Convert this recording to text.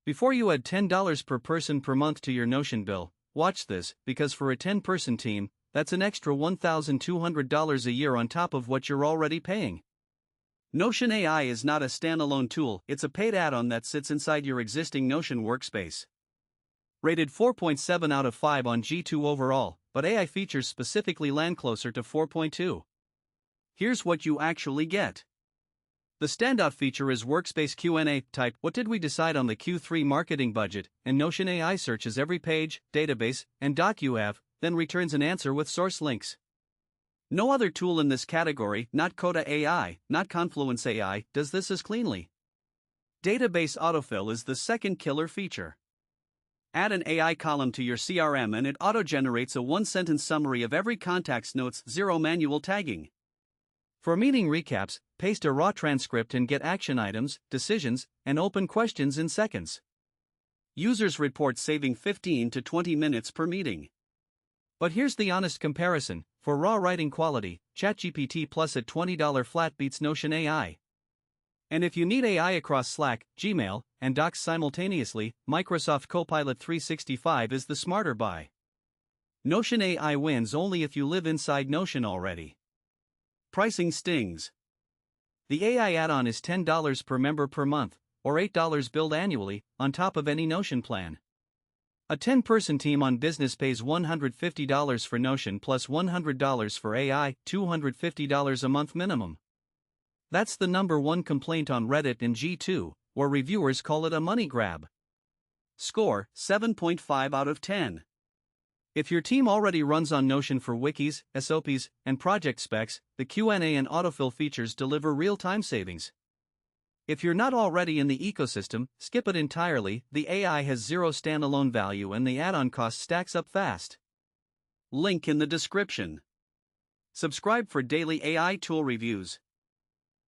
Before you add $10 per person per month to your Notion bill, watch this, because for a 10-person team, that's an extra $1,200 a year on top of what you're already paying. Notion AI is not a standalone tool, it's a paid add-on that sits inside your existing Notion workspace. Rated 4.7 out of 5 on G2 overall, but AI features specifically land closer to 4.2. Here's what you actually get. The standout feature is Workspace Q&A. Type, "What did we decide on the Q3 marketing budget?" and Notion AI searches every page, database, and doc you have, then returns an answer with source links. No other tool in this category, not Coda AI, not Confluence AI, does this as cleanly. Database autofill is the second killer feature. Add an AI column to your CRM and it auto-generates a one-sentence summary of every contact's notes, zero manual tagging. For meeting recaps, paste a raw transcript and get action items, decisions, and open questions in seconds. Users report saving 15 to 20 minutes per meeting. But here's the honest comparison: for raw writing quality, ChatGPT Plus at $20 flat beats Notion AI. And if you need AI across Slack, Gmail, and Docs simultaneously, Microsoft Copilot 365 is the smarter buy. Notion AI wins only if you live inside Notion already. Pricing stings. The AI add-on is $10 per member per month, or $8 billed annually, on top of any Notion plan. A 10-person team on business pays $150 for Notion plus $100 for AI, $250 a month minimum. That's the number one complaint on Reddit and G2, where reviewers call it a money grab. Score, 7.5 out of 10. If your team already runs on Notion for wikis, SOPs, and project specs, the Q&A and autofill features deliver real-time savings. If you're not already in the ecosystem, skip it entirely. The AI has zero standalone value and the add-on cost stacks up fast. Link in the description. Subscribe for daily AI tool reviews.